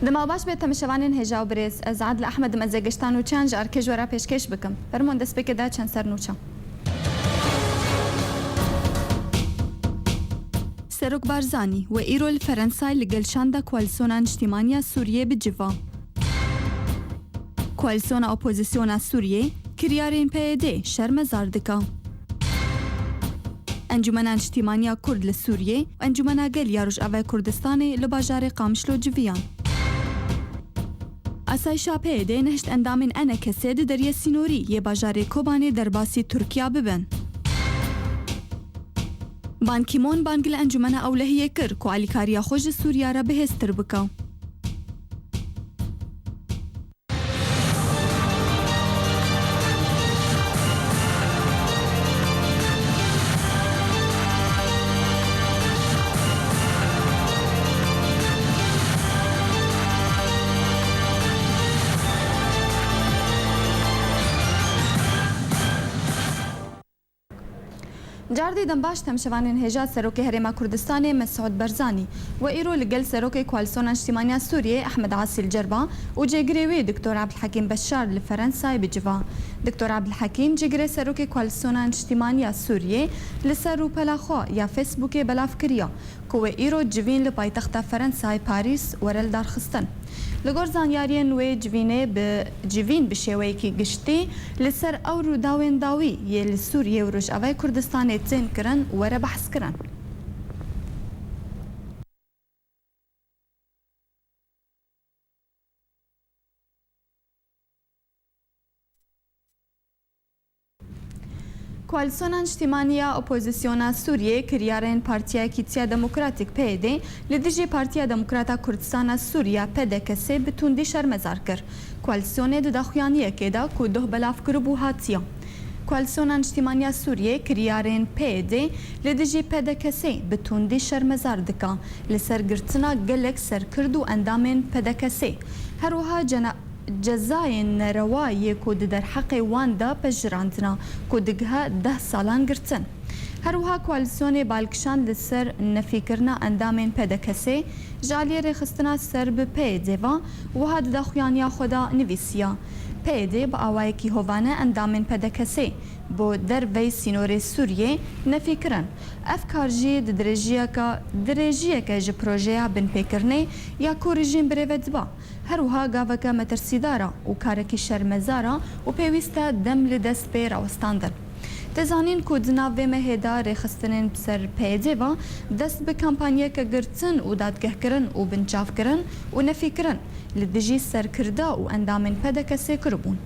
دما باش به تمشوانین هجا و برز از عادل احمد مزگشتان و چنج ارکش ورا پیشکش بکم فرمون دست بک دا چند سر نوچا سروک بارزانی و ایرول فرنسای لگلشاندا کوالسیون اجتماعی سوریه بجوا کوالسیون اپوزیسیون سوریه کریارین PYD شرم زاردکا انجمن اجتماعی کرد لسوریه و انجمن گل روجاوای کردستان لباجار قامشلو جویان اسایشا PYD نهشت اندامین انا کسید دریه سینوری یه باجار کوبانی در باسی ترکیه ببن بان کیمون بانگل انجمن اولهیه کر کو علیکاریا خوش سوریا را بهستر بکا جاردی دنباش تمشوانین هجا سروک هرما کردستان مسعود برزانی و ایرو لگل سروک کوالسیون اجتماعی سوریه احمد عاصي الجربا و جگریوی دکتور عبدالحکیم بشار لفرنسای بجوا دکتور عبدالحکیم جگری سروک کوالسیون اجتماعی سوریه لسرو پلاخو یا فیسبوک بلاف کریا کو ایرو جوین لپایتخت فرنسای پاریس ورل دارخستن لگور زانیاریان و جوین بشوی کی گشتی لسر او رو داوین داوی یه لسوریه و روجاوای کردستان تین کرن وره بحث کرن کوالسیون اجتماعی اپوزیسیون سوریه کریارین پارتیا کیتیا دموکراتیک PYD لدیجی پارتیا دموکراتا کردستان سوریا PDKS بتوندی شرمزار کر کوالسیون دداخویانیه که دا کو ده بلاف کربو هاتیا کوالسیون اجتماعی سوریه کریارین PYD لدیجی PDKS بتوندی شرمزار دکا لسرگرتنا گلک سر کردو اندامین PDKS هروها جزاین روایی کود در حق واندا پجراندنا کودگها 10 سالان گرتن هروها کوالسیون بالکشان لسر نفیکرنا اندامین PDKS جالی رخستنا سر به PYD و هاد داخویانیا خدا نویسیا PYD با آوای کی هوانه اندامین PDKS بو در وی سینور سوریه نفیکرن افکار جی درجیه که جی پروژه بن پیکرنه یا کو رژیم بریوت با هروها گاوکا مترسیدارا و کارکی شرمزارا و پیوسته دم لدست پی راوستاندن تزانین کو دناوی مهدا رخستنین بسر PYD و دست به کمپانیه که گرتن و دادگه کرن و بنچاف کرن و نفی کرن لدجی سر کرده و اندامین PDKS کربون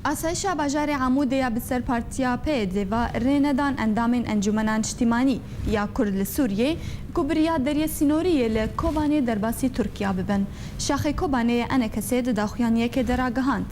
اسایش باجار عمودی یا بسر پارتیا PYD و ریندان اندامین انجمن اجتماعی یا کرد سوریه کبریا دریه سینوری لکوبانی درباسی ترکیه ببن شاخه کوبانی انا کسی داخویانیه که دراگهاند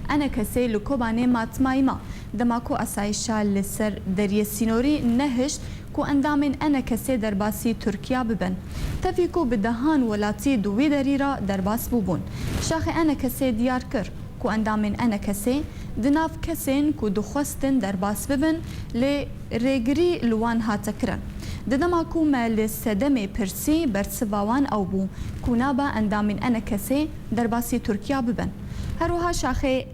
انا کسی لکوبانی ماتمایما دماکو اسایش لسر دریه سینوری نهشت کو اندامین انا کسی درباسی ترکیه ببن تفیکو بدهان ولاتی دوی دریرا درباس بوبون شاخه انا کسی دیار کر کو اندامین انا کسی دناف کسین کو دخواستن در باس ببن لی ریگری لوان هاتکرن ددما کو مال سدم پرسی برسواوان او بو کو نابا اندامین انا کسی در باسی ترکیه ببن هروها شاخه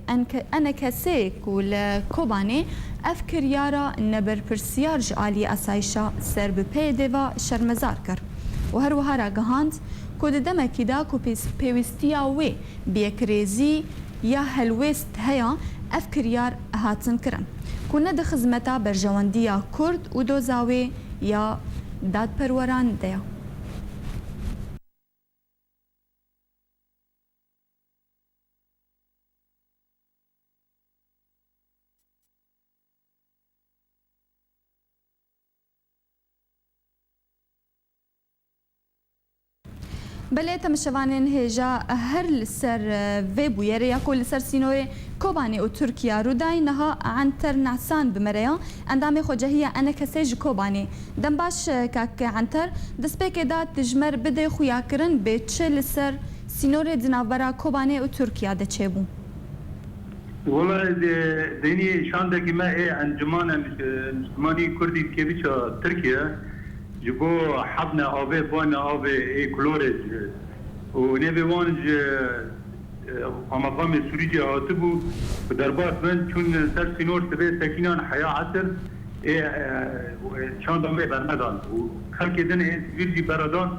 انا کسی کو لکوبانی افکر یارا نبر پرسیار جعالی اسایشا سر به PYD و شرمزار کر و هروها راگهاند کو ددما کدا کو پیوستیا وی بیکریزی یا هلوست هیا افکریار هاتن کرن کنه ده خزمتا برجواندیا کرد و دوزاوی یا داد پروران دیا بله تمشوانین هجا هر لسر ویبو یری یا کل لسر سینوری کوبانی و ترکیه رو دای نها عنتر نعسان بمریا اندام خوجهیه انا کسیج کوبانی دم باش کاک عنتر دسپیک داد تجمر بده خویا کرن به چه لسر سینوری دنابرا کوبانی و ترکیه ده چه بو؟ والله دینی شان دکی ما انجمان مسلمانی کردی که بیچا ترکیه جبو حبنا آبه بانا آبه کلورج و نبی وانج مقام سوریجی هاتبو و دربار من چون سر سینور تبه سکینان حیا عصر شان دامه برندان و خلق دن ویرجی برادان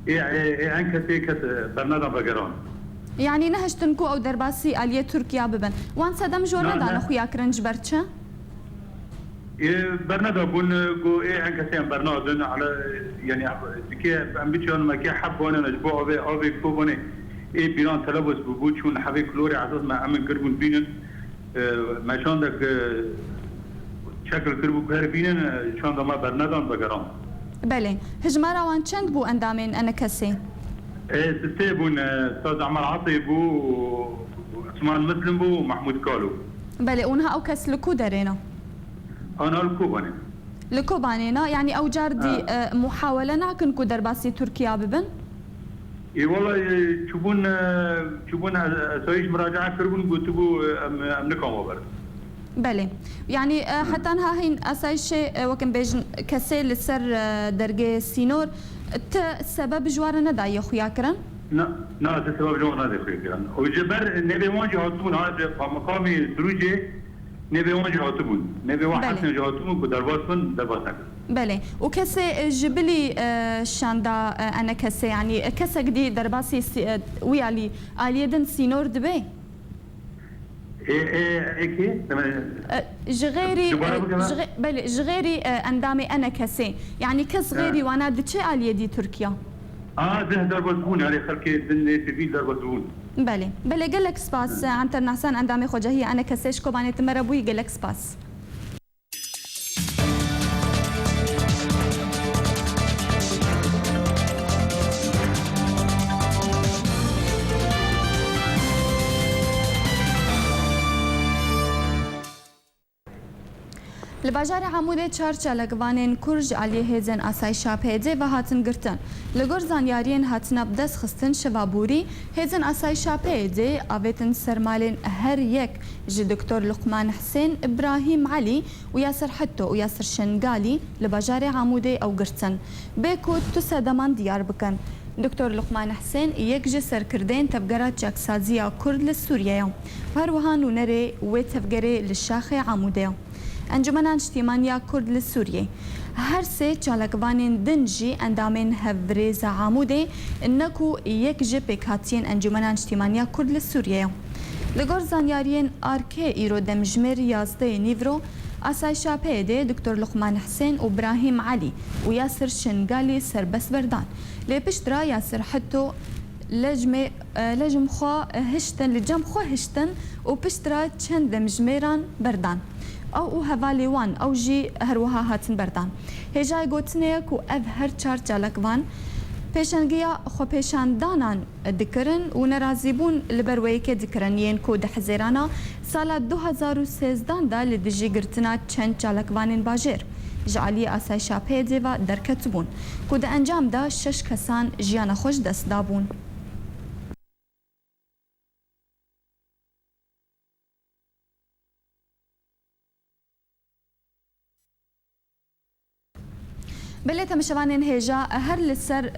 انکسی کس برندان بگران يعني نهشتنكو او درباسي اليه تركيا ببن وان سدم جورنا دانو خويا كرنج برچا برنامج بون جو انكسيان برنامج على يعني كي امبيشن ما كي حبونه نجبو او كوبونه بيران تلبس بوجود شون حبي كلوري عدد ما امن كربون بينن ما شاندك شكل كربو كربينن شاند ما برنامج بقرام بله هجمارا وان چند بو اندامين انا كسي ستيبون استاذ عمر عطي بو عثمان مسلم بو محمود كالو بله اونها او كس لكو درينا انا الكوباني لكوبانينا يعني او جاردي محاوله ناكن كو درباسي تركيا ببن اي والله تشوفون اسايش مراجعه كربون قلت بو امنكم وبر بله يعني حتى انها هين اسايش وكن بيجن كسي لسر درجه سينور سبب جوار نداي خويا كرن لا سبب جوار نداي خويا كرن وجبر نبي واجه هاتون هذا مقامي دروجي نبي واجه هاتون نبي واحد هاتون بدرباسن درباسن بله وكسي جبلي شاندا انا كسي يعني كسا قدي درباسي ويالي اليدن سينور دبي ايه جغيري بله جغيري اندامي انا كسي يعني كس غيري وانا دتشي اليدي تركيا ده دربزبون على خلكي دن تبي دربزبون بله قال لك سباس عنتر نعسان اندامي خوجهيه انا كسيش كوباني تمربوي قال لك سباس لباجار عموده چار چالکوانین کرج علی هزن آسایشا پیده و هاتن گرتن لگور زانیارین هاتن بدس خستن شوابوری هزن آسایشا پیده آویتن سرمالین هر یک جی دکتر لقمان حسین ابراهیم علی و یاسر حتو و یاسر شنگالی لباجار عموده او گرتن بکو تو سدمان دیار بکن دکتر لقمان حسین یک جی سرکردین تفگرات جاکسازیا کرد لسوریه هر وهان و نره و تفگره لشاخ عموده انجمن اجتماعی کرد لسوریه هر سه چالکوانین دنجی اندامین هفریز عموده نکو یک جبه کاتین انجمن اجتماعی کرد لسوریه لگور زانیارین آرکه ایرو دمجمر یازده نیورو آسایشا پیده دکتر لقمان حسین و ابراهیم علی و یاسر شنگالی سربس بردان لپشترا یاسر حتو لجم خو هشتن و پشترا چند دمجمران بردان او هوالي وان او جي هروها هاتن بردان هجاي گوتنه کو اف هر چار چالکوان پیشنگیا خو پیشاندانان دکرن و نرازیبون لبروی که دکرن ین کو ده حزیرانا سال 2013 دا لدجی گرتنا چند چالکوانین باجر جعلی آسایشا پیده و درکتبون کو ده انجام دا 6 کسان جیان خوش دست دابون بليت مشوانين هيجا هر لسر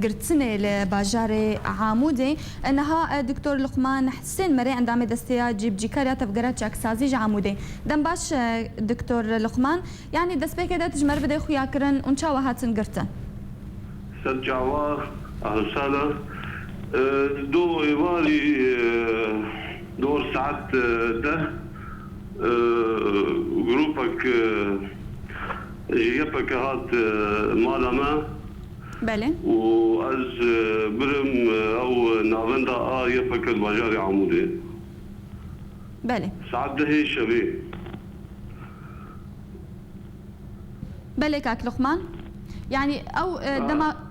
قرتسني لباجار عامودي انها دكتور لقمان حسين مري عندما دستيا جيب جيكاريا تفقرات جاكسازي عامودي دم باش دكتور لقمان يعني دست بيك دا تجمر بدي خويا كرن ونشاوا هاتن قرتن سرجعوا اهلا وسهلا دو ايوالي دور ساعات ده جروبك يبقى هات مالما بله وأز برم أو نافندا يبقى البجاري عمودي بله ساعات ده هي شبيه بله كاك لقمان يعني او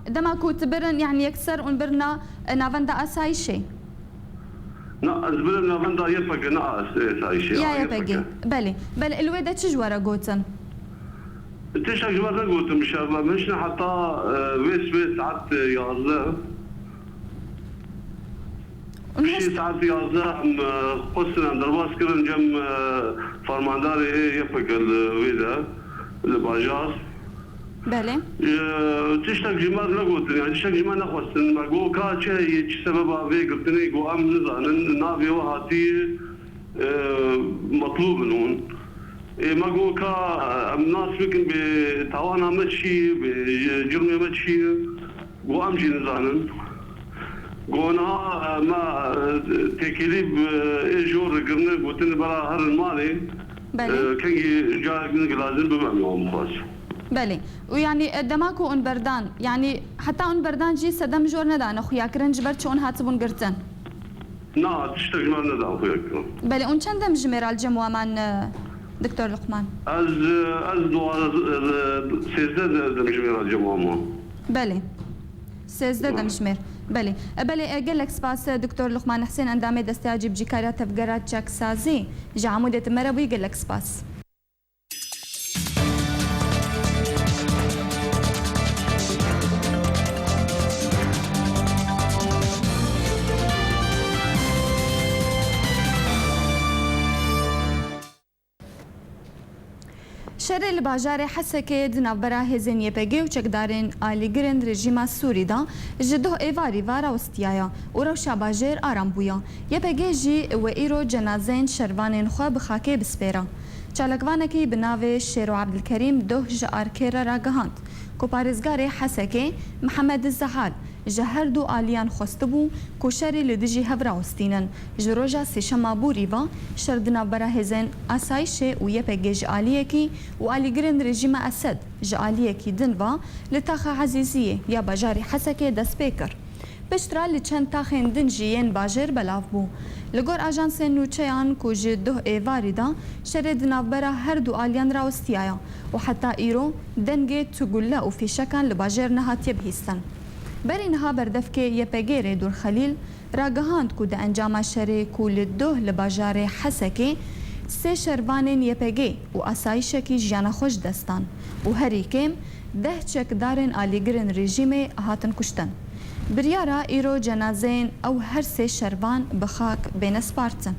دما كوت برن يعني يكسر ونبرنا نافندا اسايشي نا أزبل نافندا يبقى نا أسايشي يا يبقى بلي الويدة تجورا قوتن تيش أجبر قلت مش مشنا حتى ويس ساعات يازده شي ساعات يازده قصنا درباس كرن جم فرمانداري يبقى الويدة الباجاز بله تشتاق جمال لقوت يعني تشتاق جمال نخوستن ما جو كاتشا يش سبب أبي قلتني جو أم نزان نابي وهاتي مطلوب منون ما جو كا الناس يمكن بتوانا مشي بجرمي مشي جو أم جي نزانن قونا ما تكليب إيجور قرنا قلتني برا هر المالي كي جاء لازم بمعنى خاص بله ويعني دماكو اون بردان يعني حتى اون بردان جي سدم جور ندان اخويا كرنج برت شون هاتبون قرتن نا تشتغل ما ندان اخويا بله اون چندم جميرال جموا من دكتور لقمان از دو 13 دم جميرال جموا ما بله 13 دم جمير بله قال لك سپاس دكتور لقمان حسين اندامي دستاجي بجيكاريا تفقرات جاك سازي جعمودة مربوي قال لك سپاس شر الباجار حسكه دنابرا هزن يبگه و چکدارن آلیگرن رژیما سوری دا جدو ایواری وارا وستیایا و روشا باجر آرام بویا یبگه جی و ایرو جنازین شروانین خواه بخاکه بسپیرا چالکوانکی بناوه شیرو عبدالکریم دو جار کر راگهاند کو پارزگار حسکه محمد الزحال جهر دو آلیان خوستبو کوشری لدجی هفرا وستینن جروجا سیشما بوریوا شردنا برا هزن اسایشه و یپگه جعالیه کی و آلیگرن رژیم اسد جعالیه کی دنوا لتاخ عزیزیه یا باجاری حسکه دست پیکر بشترا لچند تاخین دنجیین باجر بلاف بو لگور آژانس نوچیان کو جدو ایواری دا شردنا برا هر دو آلیان راوستیایا و حتی ایرو دنگه تگوله و فیشکان لباجر نهاتیه بهیستن برینها بردفکه یپگیر دور خلیل راگهاند کو ده انجام شری کول دو لباجار حسکه سه شروانین یپگی و اسایشه کی جانا خوش دستان و هری کم ده چکدارن آلیگرن رژیم هاتن کشتن بریارا ایرو جنازین او هر سه شروان بخاک بین سپارتن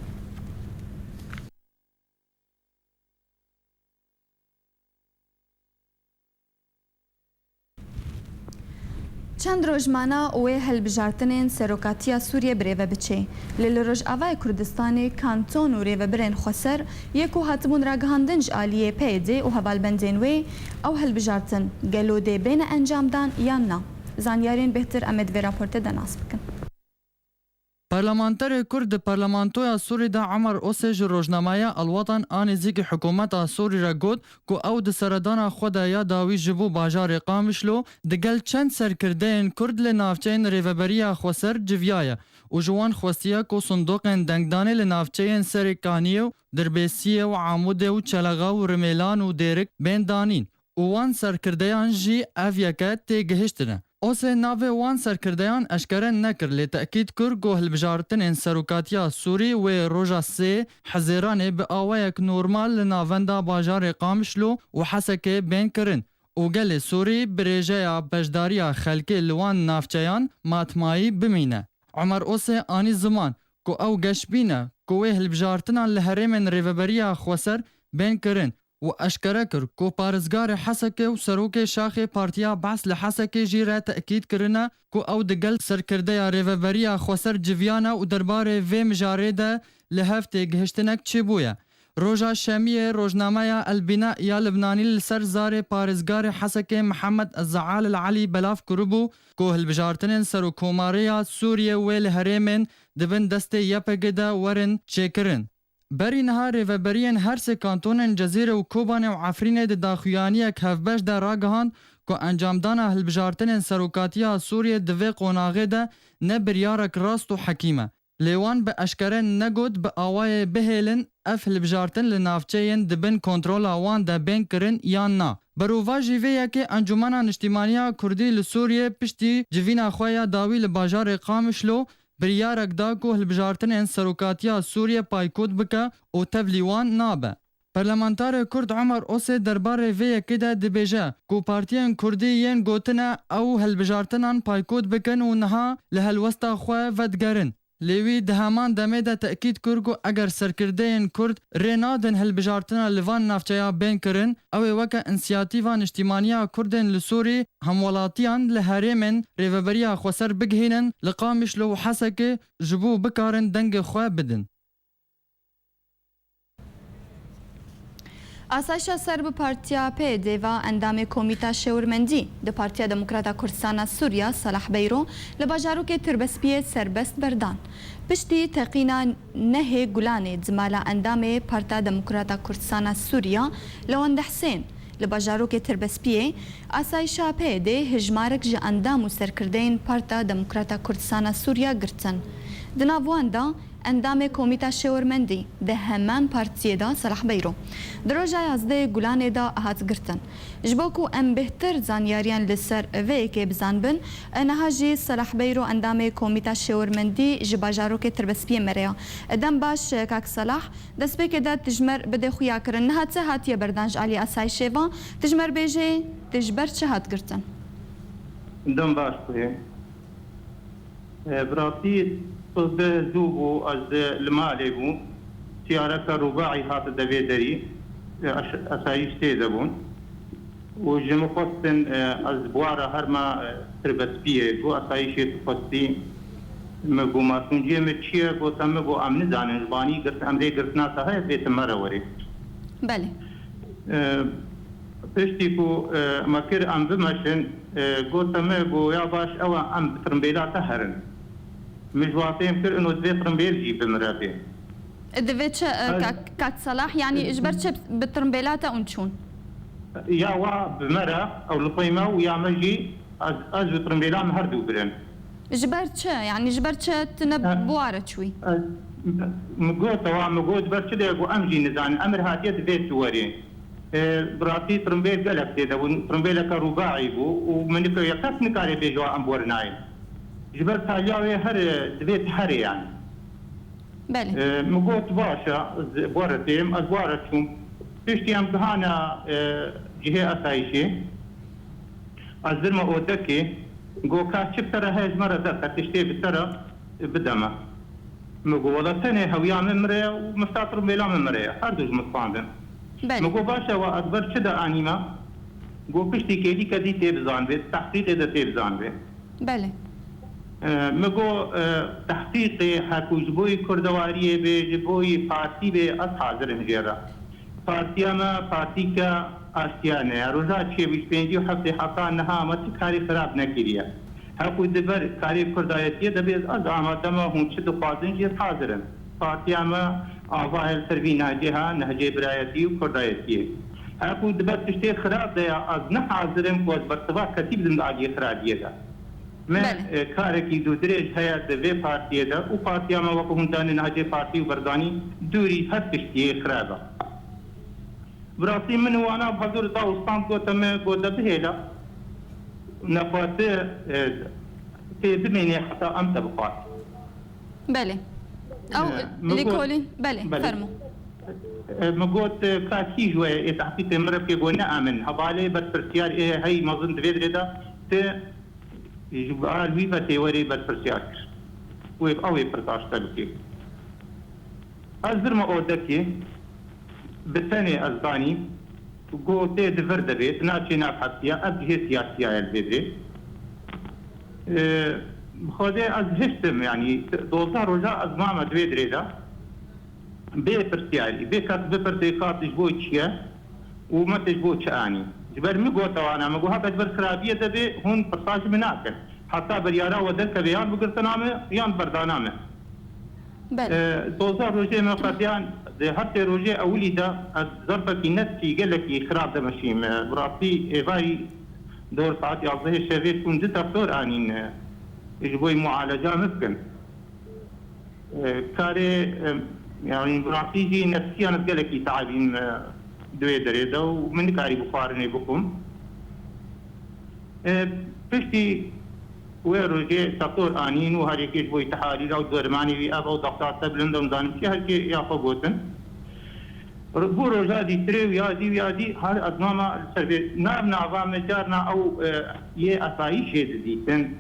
چند روزمانه اوه هلبجارتنین سروکاتیا سوریه بریوه بچه لیل روز آوای کردستان کانتون و ریوه برین خسر یکو هاتبون را گهاندنج آلیه پیده و هوالبندین وی او هلبجارتن گلوده بین انجام دان یا نه زانیارین بهتر امد و راپورت دناس بکن پارلمانتر کرد پارلمانتویا سوری دا عمر اوسج روزنامه الوطن آنزیک حکومت سوری را گود کو او د سردان خود یا داوی جبو باجار قامشلو دگل چند سرکردین کرد لنافچین ریوبریا خوسر جویای و جوان خوستیا کو صندوق دنگدان لنافچین سرکانیو دربیسیه و عمود و چلغا و رمیلان و دیرک بین دانین و وان سرکردیان جی اویکت تیگهشتنه اوسه ناوه وان سرکردیان اشکره نکر لی تأکید کر گو هلبجارتن ان سروکاتیا سوری و روژا سه حزیرانه به آوایک نورمال لناوندا باجار قامشلو و حسکه بین کرن و گل سوری بریجه بجداریا خلکی لوان نافچیان ماتمایی بمینه عمر اوسه آنی زمان کو او گشبینه کوه هلبجارتنان لحرمن ریوبریا خوسر بین کرن و اشکره کر کو پارزگار حسکه و سروک شاخ پارتیا بحث لحسکه جیره تأکید کرنه کو او دگل سرکرده یا ریوبریا خوسر جویانه و درباره وی مجاره ده لحفته گهشتنک چی بویه روژا شامیه روزنامه البناء یا لبنانی لسر زار پارزگار حسکه محمد الزعال العلی بلاف کربو کو هلبجارتنین سرو کوماریا سوریه و لحرمن دبن دست یپگده ورن چکرن بری نهار و برین هر سه کانتونن جزیره و کوبان و عفرین د داخویانی که هفبش در راگهان که انجام دانا هلبجارتن سروکاتیا سوریه دوی قوناغه ده نه بریارک راست و حکیمه لیوان به اشکره نگود به آوای بهیلن اف هلبجارتن لنافچین دبن کنترولا وان ده بین کرن یان نا. بروفا جیوه که انجمنا نشتیمانیا کردی لسوریه پشتی جوینا خویا داوی لباجار قامشلو بریارک دا کو هلبجارتن ان سروکاتیا سوریه پایکود بکه او تبلیوان نابه. پارلمانتار کرد عمر اوسه درباره وی کده دبیجه کو پارتیان کردی ین گوتنه او هلبجارتنان پایکود بکن و نها لهلوستا خواه ودگرن. لیوی دهمان دمه ده تأکید کرگو اگر سرکردین کرد رینادن هلبجارتنا لوان نافچیا بین کرن او وکا انسیاتیوان اجتماعیا کردن لسوری همولاتیان لحریمن ریوبریا خوصر بگهینن لقامش لو حسک جبو بکارن دنگ خواه بدن. آسایشا سرب پارتیا پیدی و اندام کمیتا شورمندی ده پارتیا دموکراتا کردستان سوریا صلاح بیرو لباجارو که تربسپیه سربست بردان. پشتی تقینا نه گلانه زمالا اندام پارتا دموکراتا کردستان سوریا لوند حسین لباجارو که تربسپیه آسایشا پیدی هجمارک جه اندام و سرکردین پارتا دموکراتا کردستان سوریا گرتن. دناوان دا اندام کمیتا شورمندی ده همان پارتیه دا صلاح بیرو دروجه یازده گلانه دا هات گرتن جبوکو ام بهتر زانیاریان لسر وی که بزان بن نهاجی صلاح بیرو اندام کمیتا شورمندی جباجارو که تربسپیه مریا ادم باش کاک صلاح دست بی که دا تجمر بده خویا کرن نهات سه هاتیه بردانج علی اسای شیوان تجمر بیجه تجبر چه هات گرتن دم باش بوده براسي ذوبو از المالي بو سيارة رباعي هات الدفيدري أسايش تيزبون وجمقصن از بوارا هرما تربسبيه بو أسايش تقصي مگو ماسونجي متشيه بو تمگو أمن زانن جباني قرت أمري قرتنا سهي بيت مروري بله پشتیکو مکر ام بمشن گوتمه گو یا باش او ام ترمبیلا تهرن مجواتیم کر انو دوی ترمبیل جی بمراته دویتش كاك صلاح يعني اجبرتش بالترمبيلات انشون يا وا بمرا او لطيمه ويا مجي از بترمبيلا مهردو برن اجبرتش يعني اجبرتش تنب بوارة شوي مقوت وا مقوت برتش ديغو امجي نزان امر هاتيه بيت سوري براتي ترمبيل قالك كده وترمبيل كرباعي بو ومنك يقص نكاري بيجوا ام بورناي جبرت عليا هر دبيت هر يعني بله مقوت باشا بورتيم ازوارتهم تشتي ام كهانا جهه اسايشي ازرما اودكي جو كاشب ترى هاج مره ذاك تشتي بترى بدمه مقو والله سنه هويا ممري ومستاطر بلا ممري هردوج مصاندن مگو باشه و ادبر چه انیما گو پشتی کلی کدی تبزان به تحقیق ده تبزان به بله مگو تحقیق حکوجبوی کردواریه به جبوی پارتی به از حاضر مجرا پارتی اما پارتی که آسیانه روزا چه بیش پنجی و هفته حقا نها مت کاری خراب نکریه حکوج دبر کاری کردایتیه دبیز از آماده ما هم چه دخوازن جیز حاضرن پارتی اما آواهل سروی نهجها نهجه برایتی و کردایتیه هاکو دبت تشتی خراب دیا از نه حاضرم که از برطبا کتیب زندگی خرابیه دا من کارکی دو درج هیا دوی پارتیه دا و پارتی اما وقت همتان نهجه پارتی و بردانی دوری هست تشتی خرابه براسی من وانا بحضور داوستان گوتم گوده بهیلا نخواته تبمینی حتی امت بخواد بله او ليكولين بله فرمو مقوت كاسي جوي تحقيق مرب كي قلنا امن حبالي بس برسيار هي مظن تفيد ردا ت جبال وي بتوري بس برسيار وي اوي برتاش تلكي ازر ما اودكي بتاني ازباني قوت دفرد بيت ناتشي نابحثيا ابجي سياسيا البدري خودي از هشتم يعني دوزار رجاء از ماما دويد ريدا بي برسيالي بي كات ببرتيقات جبوي تشيا وما تجبوي تشاني جبر مقو توانا مقو هذا جبر خرابية دبي هون برساج مناكل حتى بريارا ودلك بيان بقرتنامه يان بردانامه دوزار رجاء ما قديان حتى رجاء اولي دا ضربك نفسي قال لك خراب ده مشيم براسي ايفاي دور ساعات يعطيه الشباب كون جدا دكتور انين يجبوي معالجة ممكن كاري يعني براسيجي نفسيا نتقلك تعبين دوي دريده ومن كاري بخارني بكم بشتي ويروجي دكتور انين وهريكيش بوي تحاليل او درماني في ابو دكتور تبلندم دانم شي هركي ياخذوتن بورو جادي تري ويادي هل ادماما السربي ناب نابا مجارنا او يه اسايش ديتن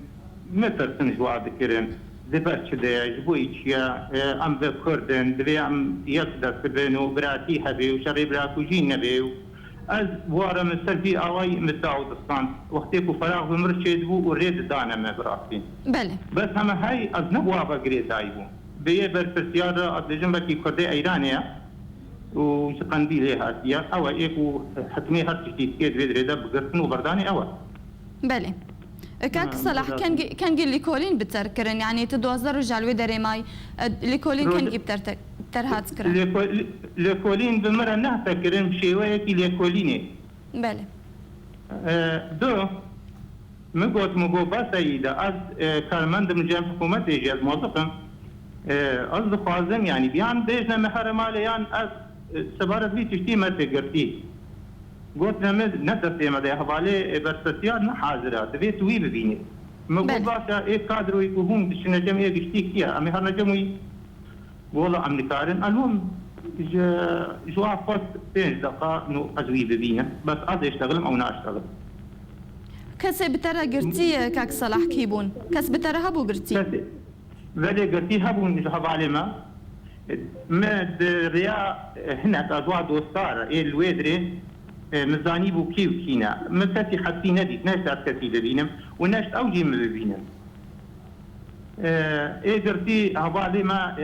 مترسن جوا ذكرن دبرش ده جبوي شيا ام بكردن دبي ام يقدر بينو براتي هبي وشري براكو جين نبي از وارا من سلبي اواي متعود الصان وقتكو فراغ بمرشد بو وريد دانا ما براسين بله بس هم هاي از نبوا بقري دايبو بيه برفسيارة از جنبكي كردي ايرانيا وشقنديل هاتيا او ايكو حتمي هرتشتي كيد بيدري بقرتن وبرداني او بله كاك صلاح كان جي ليكولين بتركرن يعني تدوزر رجال ودري ماي ليكولين كان جي بترهات كرن ليكولين بمرة نهتكرن بشيوية ليكوليني بله دو مقو بس ايدا از كارمند من جانب حكومة ايجي از موظفم از دخوازم يعني بيان بيجنا محرم عليان از سبارة بي تشتي مرتي قرتي قلت نمد ندرسي مدى حوالي برسسيار نحاضرة دبيت وي ببيني مقول باشا ايه كادرو يكوهم دشنا جمعية قشتيك فيها امي هرنا جمعي والله امني كارن المهم جوا فوت 5 دقائق نو ازوي ببينه بس از اشتغل او نا اشتغل كسي بترى قرتي كاك صلاح كيبون كس بترى هبو قرتي فالي قرتي هبون جهب علي ما ريا هناك ازوا دوستار ايه الويدري مزاني بو كيو كينا مكتي حتى نديت ناس كتي ببينم وناس اوجي ببينم ايه قرتي هبالي ما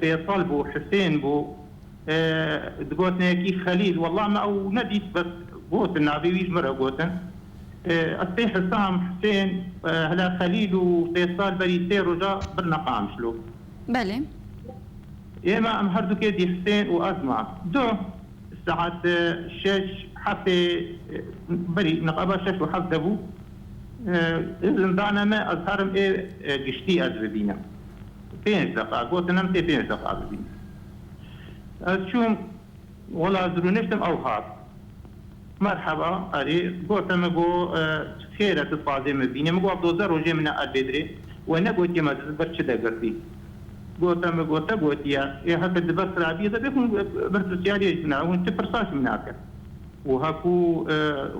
فيصل بو حسين بو دقوتنا كي خليل والله ما او نديت بس قوت النبي ويج مره قوتن السي حسام حسين هلا خليل وفيصل بريتي رجا برنقام شلو بله اما ام هردو كيدي حسين وازمع دو الساعة 6 حتى بري نقابة 6 وحظ دبو إذن دعنا ما أظهرم إيه قشتي أزبينا 5 دقائق قلت نمتي 5 دقائق أزبينا أشوم والله زرونشتم أو هات مرحبا أري قلت مقو خيرة تطفازي مبيني مقو عبدوزر وجي من البدري وانا قلت يما برشة قرتي قلت يا هكا دبس رابي إذا بيكون برس سياري يجبنا وانت فرصاش مناك وهاكو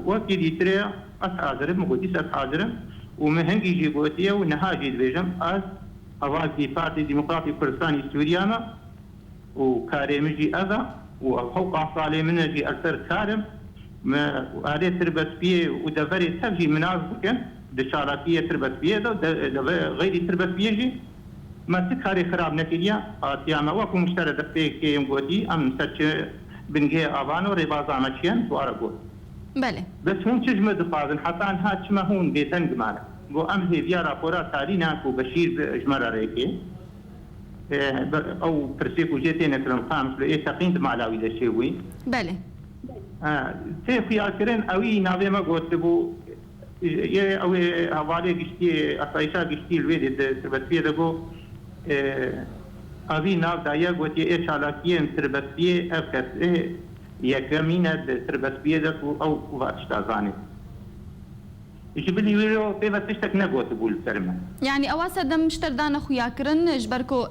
وقت دي تري أتحاضرم مقوديس أتحاضرم ومهنجي جي قوتيا ونهاجي دبيجم أز أواز دي بارتي ديمقراطي كردستاني سوريانا وكاريمجي أذا وحوقع صالي منجي أكثر كارم ما هذه تربت بيه ودفري تفجي منازبك دشاراتية تربت بيه غيري تربت بيه جي ما تكاري خراب نتيجة آتياما وكو مشترى دفته كيم قوتي أم سچ بنجي آبانو ربازا مچيان سوارا قوت بله بس هم چجمه دفازن حتى انها چما هون بيتن جمالا قو أم هيفيا راپورا تارينا كو بشير جمرا ريكي او برسيكو جيتين اكرم خامس لإيه تقين دمالاوي دشيوي بله تيخي آكرين اوي ناوي ما قوت بو اوي هوالي قشتي أصايشا قشتي الويد تربت بيه دقو اوي ناو دايا قوتي ايه شالاكيين تربت بيه افكس ايه يكمينة تربت بيه دقو او واتشتازاني يجبلي ويرو بيبا تشتك نقوت بول سرمان يعني اواسا دم مشتردان اخويا كرن جبركو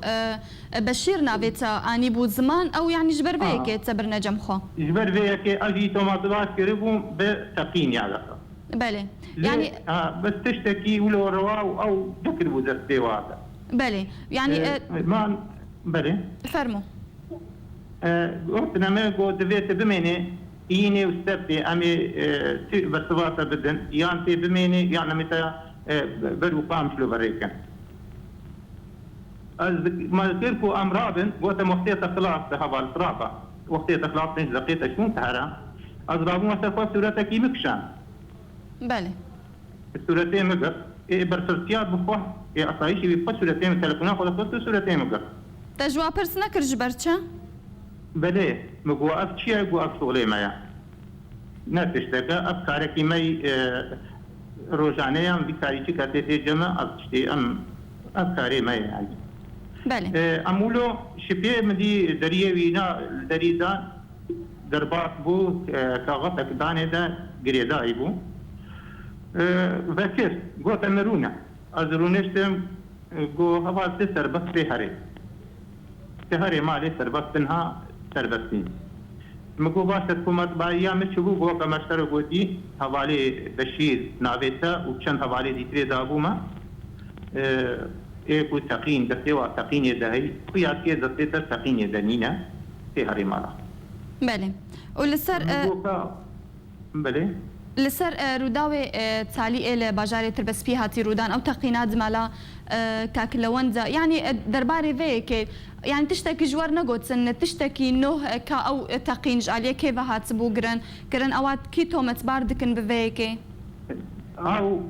بشير نابيتا اني بود زمان او يعني جبر بيك تبر نجم خو جبر بيك اجي توماتات كربو بتقين يعني بله يعني بس تشتكي ولو رواو او دكربو دستي واحد بله يعني ما بله فرمو قلت ما قلت بيت بميني إيني وستبتي أمي برتباطة بدن يانتي بميني يعني متى بدو قام شلو بريكن ما ذكركو أمرابن قلت مختيطة خلاص تهبال الصرافة مختيطة خلاص نج لقيتها شون تهرا أضرابو مسافة صورتك مكشان بله الصورتين مقر برسلتيات بخواه أصايشي بفا صورتين من تلفونات خلصت صورتين مقر تجوا برسنا كرج برشا بله مقو أف شيء مقو أف شغلي مايا نتشتكى أف كاركي ماي روجانيا بكاري شكاتي جمع أف شتي أم أف كاري ماي يعني بله امولو شبيه مدي دريوينا دريدان دربات بو كاغتك داني دا قريداي بو فكر قوت امرونا ازرونشتم قو هوا سربس تهري مالي سربستنها سربستين مگو باشه حکومت با یا مشبو گو کمشتر گودی حواله بشیر ناویتا و چند حواله دیتری دابو ما ایکو تقین دسته و تقین دهی و یادکی دسته تر تقین دنینا تهري مالا بله ولسر بله لسر روداوي تالي إلى باجاري تربس فيها تيرودان أو تقينات مالا كاكلوانزا يعني درباري ذيك يعني تشتكي جوار نقود سن تشتكي نوه كا أو تقينج عليه كيف هاتسبو قرن أوات كيتو متباردكن بذيك أو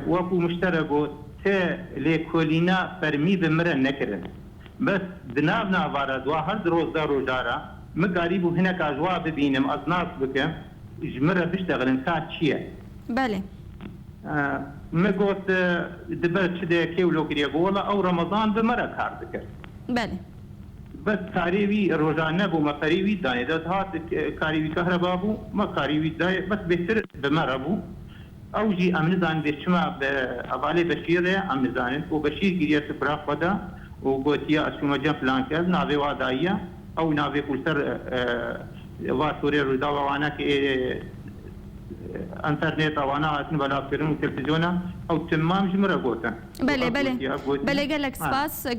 وكو مشتركو تا لكولينا فرمي بمرن نكرن بس دنابنا فارد واحد روز دارو جارا مقاريبو هناك أجواب ببينم أصناص بكم جمرة بيشتغل ساعة شيء. بله. ما قلت دبرت شده كيلو كريه قولا أو رمضان بمرة كار ذكر. بله. بس كاريوي روزانة بو ما كاريوي داي ده هات كاريوي كهرباء بو ما كاريوي داي بس بهتر بمرة بو. أو جي أمنزان بيشما بأبالي بشير أمنزان وبشير كريه سفراغ فدا وقلت يا أشوما جنب لانكر نابي وادايا أو نابي كولسر واسوري رودا وانا كي انترنت وانا اتن بلا فيلم تلفزيون او تمام جمره قوتا بله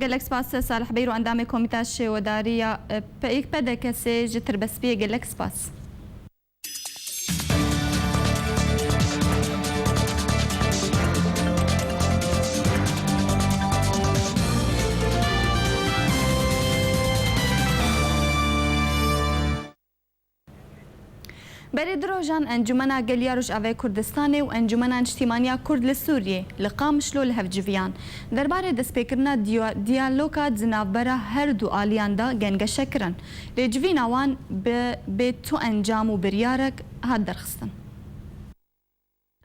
قالك سباس صالح بيرو اندامي كوميتاش وداريه بيك بدك سي جتر بس بيه قالك سباس بريد روجان انجمنا قلياروش افي كردستاني وانجمنا اجتماعية كرد لسوريا لقامشلو لهفجفيان درباري دسبيكرنا ديالوكا زنابرا هردو آليان دا جنگ شكرن لجفين اوان بتو انجام وبريارك هاد درخستن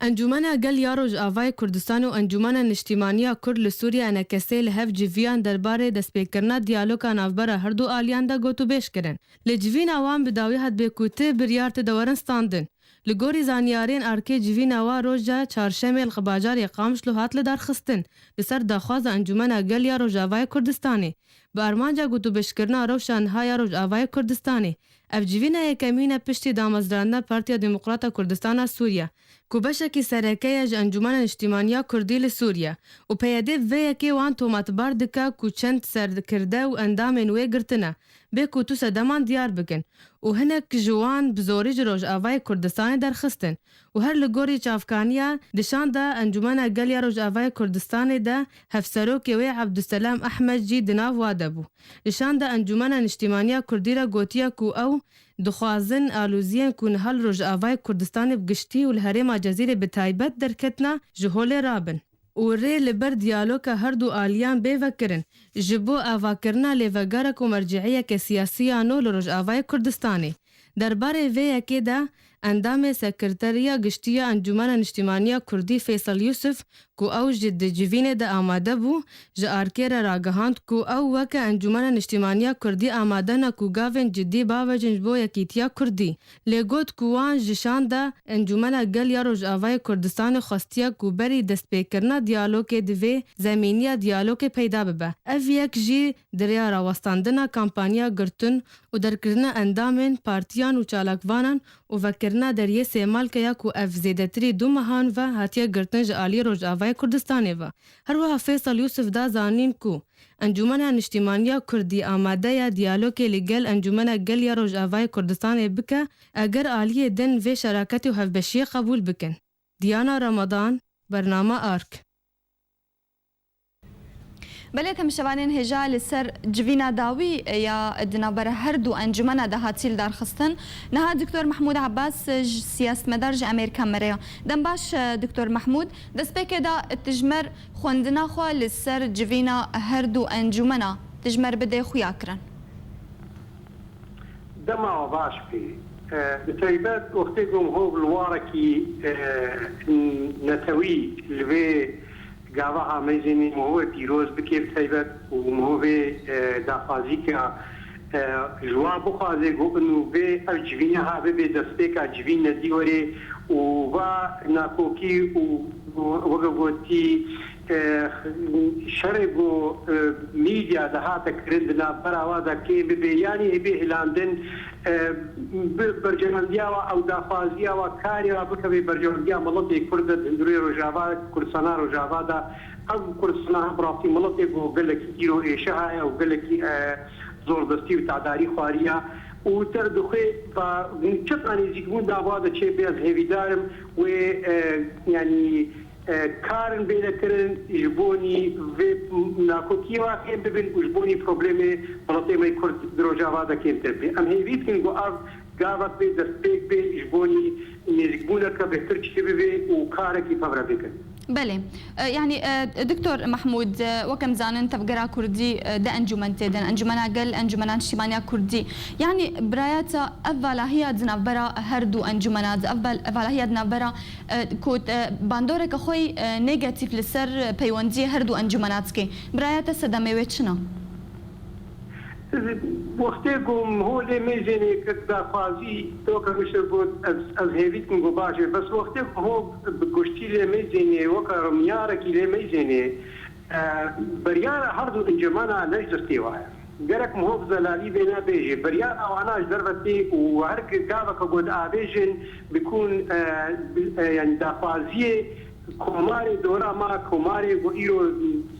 انجمنا قلياروش افي كردستان وانجمنا اجتماعية كرد لسوريا انا كسي لهفجفيان درباري دسبيكرنا ديالوكا نافبرا هردو آليان دا گوتو بيش کرن لجوین اوان بداوی هد بکوته بریارت دورن ستاندن لگوری زانیارین ارکی جوین اوا روزا چهارشنبه الخباجار اقامش لو هات لدار خستن لسر داخواز انجمن گلیا روجاوای کردستانی با ارمانجا گوتو بشکرنا روشان های روجاوای کردستانی اف جوین یکمینه پشتی دامزدارنده پارتیا دموکراتا کردستان سوریا کوبشکی سرکیج انجمن اجتماعیه کردی لسوریا و پیاده ویکی وان توماتبار دکا کو چند سرکرده و اندام نوی گرتنه بکو تو سدمان دیار بکن و هنک جوان بزوری جروج آوای کردستان درخستن و هر لگوری چافکانیا دشان دا انجمن گلیا روج آوای کردستان دا هفسروک وی عبدالسلام احمد جی دناو وادبو دشان دا انجمن اجتماعیه کردی را گوتیا کو او دخوازن آلوزیان کن هل روج آوای کردستان بگشتی و الهرم جزیره بتایبت درکتنا جهول رابن و ری لبر دیالوگا هر دو آلیان بیوکرن جبو آواکرنا لیوگارک و مرجعیه که سیاسی آنو لروج آوای کردستانی درباره وی اکی دا اندام سکرتریا گشتیا انجمن اجتماعیه کردی فیصل یوسف کو او جد جوین دا آماده بو جارکر راگهاند کو او وک انجمن اجتماعیه کردی آماده نا کو گاون جدی باوجنج بو یکیتیا کردی لگوت کوان جشان دا انجمن گلیا روج آوای کردستان خواستیا کو بری دست پیکرنا دیالوگ دوی زمینیا دیالوگ پیدا ببه اف یک جی دریا راوستاندنا کمپانیا گرتن و درکرنا اندامن پارتیان و چالاکوانان و وکرنا دریه سیمال کیا کو اف زیدتری دو مهان و هاتیا گرتن جالی روج آوای کردستانی و هر وها فیصل یوسف دا زانین کو انجمن اجتماعیه کردی آماده یا دیالوگ لگل انجمن گلیا روج آوای کردستان بکه اگر آلیه دن و شراکت و هفبشی قبول بکن دیانا رمضان برنامه آرک بلێتە شەوانێن هێژا لەسەر جڤینا داوی یا دنابەرە هەردوو ئەنجومەنە داهاتیل دارخستن نەها دکتۆر محمود عباس سیاسمەدار ji ئەمریکا مەرەیە دەم باش دکتۆر محمود دەستپێکێدا تژمەر خوێندناخوا لەسەر جڤینا هەردوو ئەنجومەنە تژمەر بدەی خویاکردن دەماوە باش پێ بتایبەت وەختێکم هۆ بڵوارێکی نەتەوی لەوێ قاوها ميزيني مهو تيروز بكيف تيبت ومهو دافازي كا جواب بخازي قو انه في الجبينها ببي دستيكا جبينة ديوري وفا ناكوكي وقبوتي شربو ميديا دهاتا كرندنا براوادا كي ببي يعني بي هلاندن برجمانديا او دافازيا وكاريا بكبي برجمانديا ملطي كرد هندوري روجافا كرسانا روجافا دا او كرسانا برافي ملطي قال لك كيلو ايشها او قال لك زور دستي وتعداري خواريا وتردخي فشطاني زيكون دابا شيء بيز هيفي دارم و يعني كارن بين كرن يجبوني في ناكوكيوا كين ببن يجبوني بروبلمي بلطي ما يكون دروجا هذا كين تربي ام هيفيت كن قاف قاف بي دستيك بي يجبوني يجبونا كبهتر شيء بي وكاركي فبرا بكن بله يعني دكتور محمود وكم زانن تفقرا كردي ده انجمنتي ده انجمنا قل انجمنا شيمانيا كردي يعني براياتا افلا هي دنبرا هردو انجمنات افلا هي دنبرا كوت باندورك خوي نيجاتيف لسر بيوندي هردو انجمناتكي براياتا صدمه وچنا وقتكم هو اللي ميزيني كدا فازي توكا مش بود از هيفيتكم غباجه بس وقتكم هو بقشتي اللي ميزيني وكا رميارك اللي ميزيني بريانا هردو انجمانا نجدستي وايا قالك مهوب زلالي بينا بيجي بريانا وانا جدربتي وهرك قابك قد ابيجن بيكون يعني دافازيه كوماري دورا ما كوماري وإيرو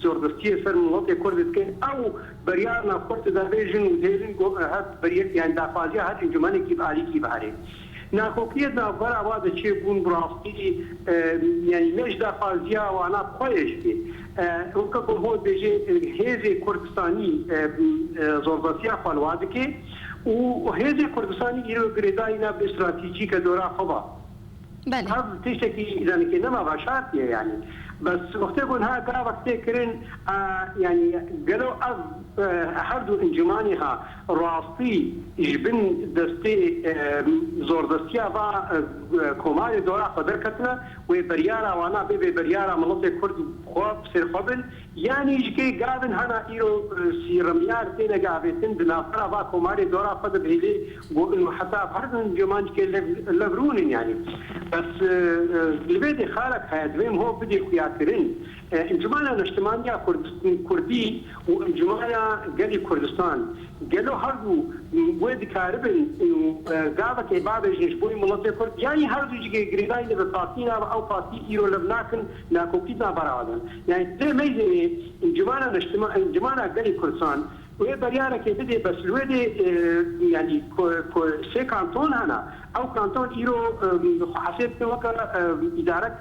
زوردستي سر ملوك كردت كين أو بريارنا خورت دا بيجن وزيرين هاد بريار يعني دافازيا هاد انجماني كيف آلي كيف هاري ناكوكية دافرا وادا شيء بون برافتي يعني مش دافازيا وانا خويش بي وكاكم هو بيجي هيزي كردستاني زوردستيا فالوادكي وهيزي كردستاني إيرو قريداينا باستراتيجيك دورا خبا بله هذا تشتكي إذا كنا ما بشرط يعني بس وقت يكون ها قرابة تكرن يعني قالوا حردوا انجمانها راستي يجبن دستي زور دستيا با كوماري دورا قدر كتنا وبريارا وانا بريارا منطقة كرد خواب سير قبل يعني يجي قابن هنا ايرو سيرميار تينا قابتن بنافرا با كوماري دورا قدر بهيلي وانه حتى حردوا انجمان كي لبرون يعني بس البيت خالك هادوين هو بدي خياترين انجمانا الاجتماعية كردي وانجمانا قالي كردستان قالوا هردو ويد كاربن انه قابك عبادة جنشبوي منطقة كرد يعني هردو جيجي قريداين بطاقينا او طاقي ايرو لبناكن ناكوكيتنا برادا يعني ده ميزي انجمانا قالي كردستان وهي بريارة كي بدي بس الويدي يعني سي كانتون هنا او كانتون ايرو حسيت وكا ادارة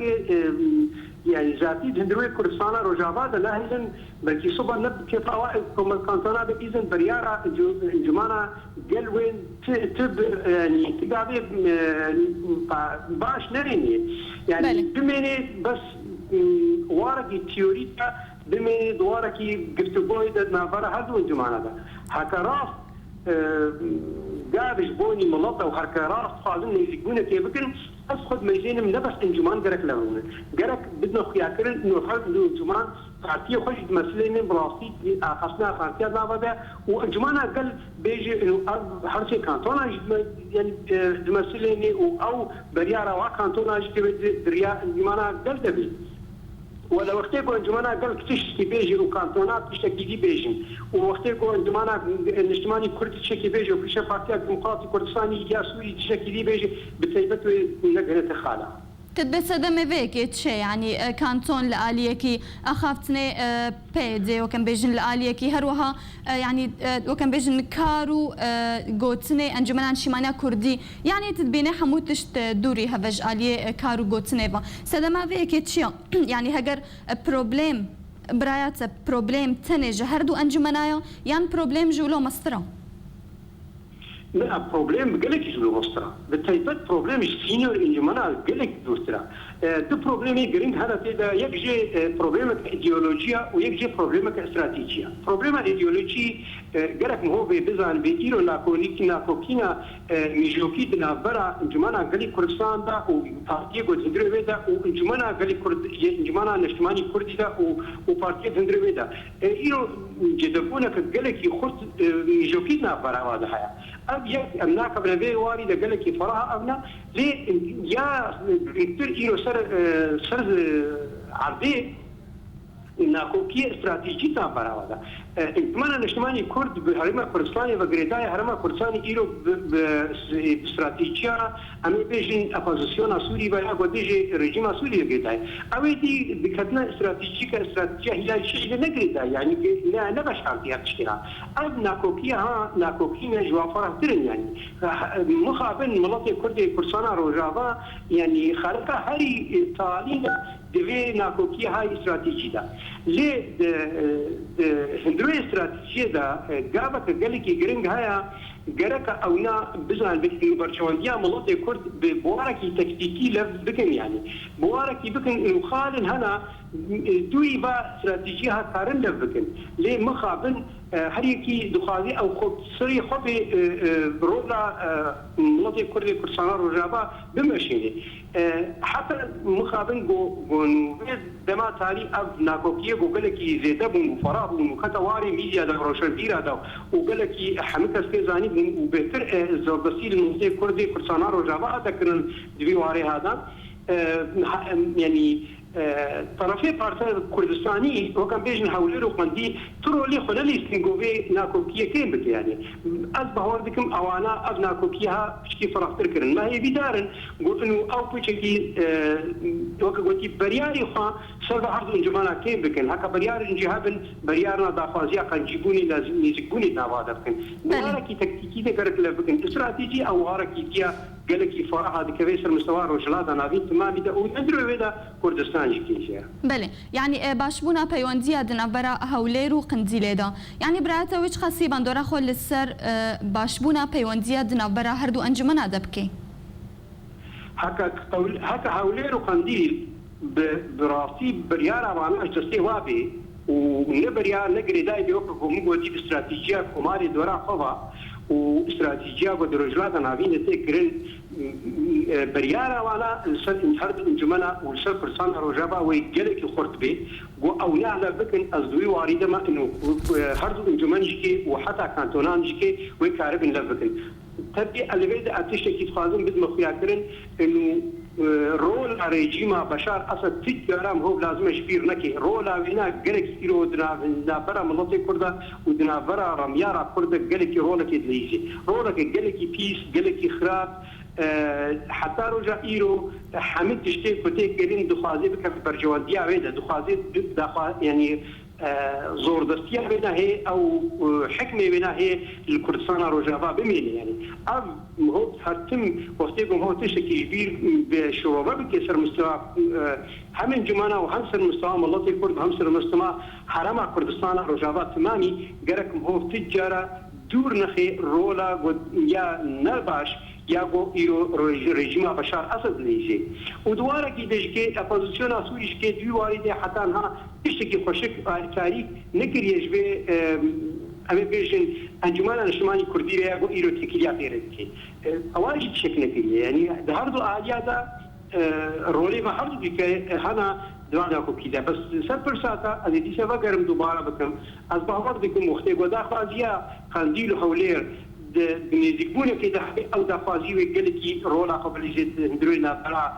يعني ذاتي هندروي كردستان روجافا لا هيزن بلكي صبا نب كيف اوائل كانتونا بإذن بريارة انجمانا قال وين تب يعني تقابي باش نريني يعني بميني بس وارقي تيوريتا بميني دواركي قرتبوي دادنا برا هدو انجمانا دا هكا راف قابش بوني ملطة وحركة راس خالصين يزيقونا كيف بكن أسخد ميزين من نفس إنجمان قرك لهونا قرك بدنا خياكرن إنه خلق ذو إنجمان فارتية خوش تمثلين براسي خاصنا فارتية نابدا وإنجمانا قل بيجي إنه حرسي كانتونا يعني تمثلين أو بريارة وكانتونا جتبت دريا إنجمانا قل دبي ولا وقتكم انجمانا قال تشتكي بيجي وكانتونات تشتكي دي بيجن ووقتكم انجمانا الاجتماعي كرد تشتكي بيجي وفي شفافية ديمقراطي كردستاني ياسوي تشتكي دي بيجي بتيبته نقرة خالة تدبس صدمة فيك تشي يعني كانتون لآليكي أخافتني بيدي وكان بيجن لآليكي هروها يعني وكان بيجن كارو قوتني أنجمنا شمانا كردي يعني تدبيني حموتش دوري هفج آلية كارو قوتني با صدمة فيك تشي يعني هجر بروبليم برايات بروبليم تنج هردو أنجمنايا يعني بروبليم جولو مسترا لا بروبليم قالك يجلو مسترا بالتايبات بروبليم السينيور انجمانا قالك دوسترا دو بروبليمي جرين هذا تيدا يكجي بروبليمك ايديولوجيا ويكجي بروبليمك استراتيجية. بروبليم ايديولوجي قالك مهو بيزان بيئيرو ناكوكينا ميجوكي دنا برا انجمانا قلي كردستان دا وبارتيه قد هندرو بيدا وانجمانا قلي انجمانا نجتماني كردي دا وبارتيه هندرو بيدا ايرو جدبونك قالك يخرط ميجوكي دنا برا وادا هيا اب يك امناك بنبي واري دا قالك فراها ابنا لي يا دكتور ايرو سر عرضي ناكوكي استراتيجي تاع براودا انتمانا نجتماني كرد بهرما كردستاني وغريداي هرما كردستاني ايرو باستراتيجيا امي بيجين اپوزيسيون سوري ويا غوديجي ريجيم سوري غريداي اوي دي بكتنا استراتيجيا هي شيء نغريداي يعني لا نبش عندي اشترا اب ناكوكي جوافر ترن يعني مخابن ملاتي كردي كردستان روجافا يعني خلقها هري تالينا دوی ناکوکی های استراتیجی دا لی هندروی استراتیجی دا گابا که گلی که گرنگ هایا گرکا اونا بزن بکنی برچواندیا ملات کرد به بوارکی تکتیکی لف بکن يعني بوارکی بکن انو خالن هنا دوی با استراتیجی ها کارن لف بکن لی مخابن هر یکی دخوازی او خود سری خود رولا ملات کرد کردستان روجابا بمشینه حتى مخابن جو دما تاري اب ناكوكيه وقالكي زيده وفراغ وكتواري ميديا دا روشنبيرا دا وقالكي حمك اسكيزاني وبهتر الزوردسي المنطقه الكردي كردستان روجابا ذكر دويواري هذا يعني طرفي بارتي كردستاني وكان بيجن حوليرو قندي ترولي خلالي سنغوفي ناكوكيه كيم بك يعني اصبح وردكم اوانا اب ناكوكيها شكي فرختر كرن ما هي بدارن قلت انه او بيشكي وكغوتي برياري خا سبب عرض انجمانا كيم بكن هكا بريار انجهابن بريارنا دافازيا قنجيبوني لازم يزقوني نافادا بكن وهاركي تكتيكي ذكرت لبكن استراتيجي او هاركي تيا قالك فرح هذه كبيسر مستوى روجلات انا بيت تمامي دا وندرو بيدا كردستان بله يعني باشبونا بيونديا دنابرا هولير وقنديليدا يعني براتا ويش خاصي باندورا خول للسر باشبونا بيونديا دنابرا هردو انجمنا دبكي هكا هولير وقنديل براسي بريارا وانا اجتسي وابي ونبريا نقري داي بيوقفوا مقودي باستراتيجيا كماري دورا خوا واستراتيجيا ودرجلات نابين تكرن بريارا وانا السر انهرد انجمنا والسر فرسان روجابا ويجلك الخرط به او نعلى بكن ازدوي واريده ما انه هرد انجمن جيكي وحتى كانتونان جيكي ويكارب لبكن تبدي اللي بيد اتشكي تخازن بد مخياكرن انه رول ريجيم بشار اسد تجارم هو لازم يشبير نكي رولا وينا جلك كيلو دنا مناطق كرده ودنا برا رميارا كرده جلك رولك دليزي رولك جلك بيس جلك خراب حتى رجع ايرو حمد تشتي كوتي كرين دخازي بك برجوالديا ويدا دخازي يعني زور دستيا بنا هي او حكمه بنا هي الكردستان روجافا بميل يعني اب هو هرتم وقتكم هو تشكي كبير بشروبه بكسر مستوى همين جمانا وهمسر مستوى ملاتي الكرد همسر مستوى حرم كردستان روجافا تمامي قركم هو تجاره دور نخي رولا يا نرباش ياغو ايرو ريجيم بشار اسد ليجي ودواره كي دجكي اپوزيسيون سوريش كي دواري دي حتى انها تشتكي خوشك تاريخ نكر يجبي امي بيجن انجمانا نشماني كردي ياغو ايرو تكيليا بيركي اواجي تشكل نكري يعني دهردو اليا دا رولي ما هردو بك هنا دوانا کو كده بس سبر ساعه ادي دي سبا گرم دوباره بكم اصبح وقت بكم مختي غدا خازيا خنديل حولير بنزيكونه كده او دافازي وقالكي رولا قبل زيت هندروينا بلا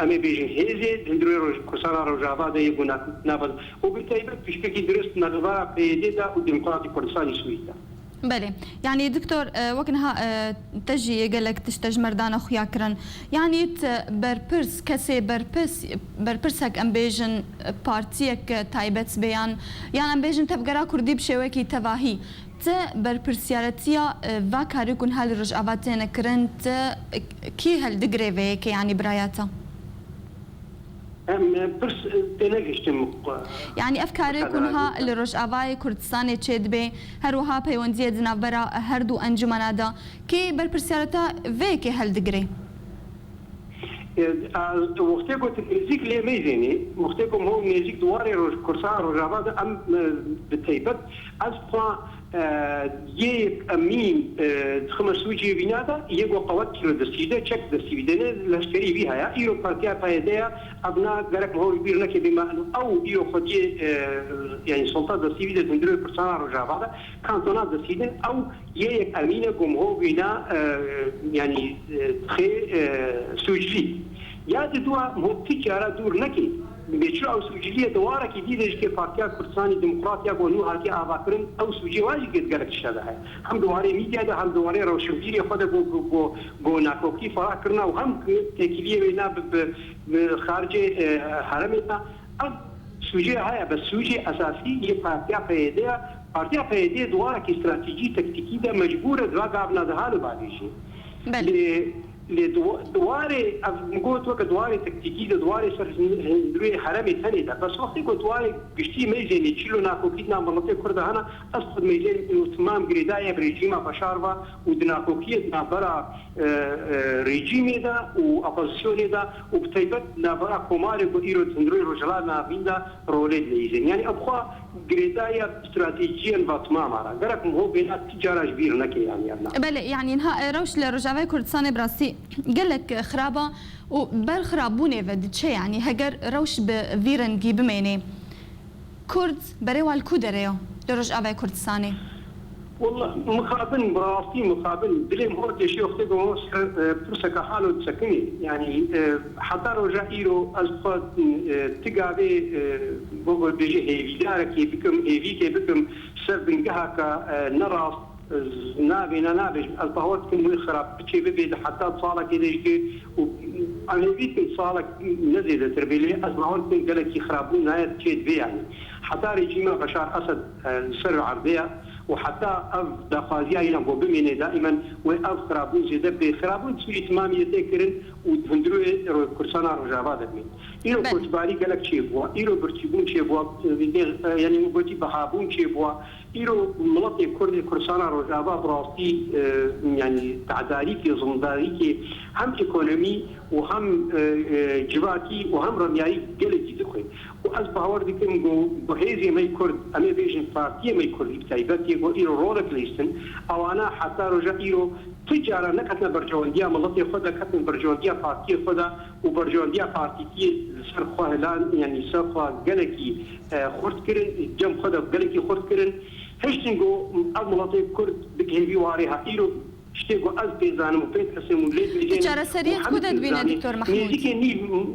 امي بيجي هيزي هندروي كوسانا روجافا ده يبونا نابل وبالتالي بشكل درست نغبا بيدا وديمقراطي كردستاني سويسرا بله يعني دكتور وقنها تجي قال لك تشتج مردان اخويا كرن يعني بربرس كسي بربرسك ام بيجن بارتيك تايبت بيان يعني ام بيجن تبقرا كردي بشوكي تواهي ت بربرسيارتيا واكاري كون هال رجعاتين كرنت كي هال دغريفي كي يعني براياتا برس تناقشتم يعني افكاري كونها لروجافاي كردستاني تشدبي هروها بيونديه دنابرا هردو انجمنادا كي بربرسيارتا فيكي هالدغري وقتی که نزدیک لیمیزنی وقتی که هم نزدیک دواره کورسان روزافه ام به تایبت از پا یک امین خمسوجی بینادا یک قوت کل دستیده چک دستیده لشکری بی هیا ایرو پارتیا پایده ابنا گرک مهور بیر نکی بما او ایرو خودی یعنی سلطه دستیده دندروی کورسان روزافه کانتونا دستیده او یک امین گمهور بینا یعنی خی سوجی یاد دوا مهتی چارا دور نکی بیچاره او سوجیلیه دواره که دیدش که پارتیا کردستانی دموکراتیا گونو هاتی آباکرین او سوجی واجی گرد شده های هم دواره میدیا ده هم دواره روشنگیری خود گو ناکوکی فرا کرنا و هم تکیلیه بینا خارج حرمتا اب سوجی های بس سوجی اساسی یه پارتیا پیده دواره که استراتیجی تکتیکی ده مجبور دوا قابل ده حالو بادیشی بله دواره گوت وقت دواره تکتیکی دواره سر روی حرم تنی ده بس وقتی که دواره گشتی میزنی چیلو ناکوکی نامناطق کرده هنا از خود میزنی تمام گریدای رژیم بشار و دناکوکی نبرا رژیمی ده و اپوزیسیونی ده و بتایبت نبرا کماری با ایرو تندروی رجلات نابین ده رولید لیزن یعنی ابخوا گریدای استراتیجی و تمام آره گرک مهو بین تجارش بیر نکی یعنی بله يعني انها روش لرجاوي كردستان براسي قال لك خرابه وبر خرابونه ودشي يعني هجر روش بفيرنجي بميني كرد بريوال كودريو لرجاوي كردستاني والله مقابل براسي مقابل دليم هو تشي وقتكم فرصه حاله تسكني يعني حتى رجع ايرو ازقد تقابي بقول بيجي هيفي دارك بكم هيفي كي بكم سربنجها كنراس نابش البهوت كم خراب بشي ببيد حتى صالة كده يجي وأنا بيت صالة نزيد تربيلي أسمعون كم قالك يخربون هاي تشيد بيه يعني حتى رجيم بشار أسد السر عربية وحتى أف دخازيا ينبو بميني دائما وأف خرابون زيادة بخرابون تسوي تمامية تكرن وهندرو كرسانا رجابات مين إيرو كتباري قالك شيبوا إيرو برتيبون شيبوا يعني مبتي بحابون شيبوا إيرو ملطي كردي كرسانا رجابات براستي يعني تعداريكي زمداريكي هم إيكونومي وهم جواكي وهم رمياري قلتي دخوي وأصبح وردكم بهذه ما يكرد أمي بيجن بارتية ما يكرد بتايبتي وإيرو رولك ليستن أو أنا حتى رجع إيرو تجارة نكتنا برجواندية ملطي خدا كتنا برجواندية بارتية خدا وبرجواندية بارتيكي سر خوهلان يعني سر خواه قلقي خورد كرن جم خدا قلقي خورد كرن هشتنگو از ملطي كرد بكهيبي واريها إيرو شتيگو از بيزانم وبيت حسن وليد بيجين تجارة سريعة كودت بينا دكتور محمود نيزيكي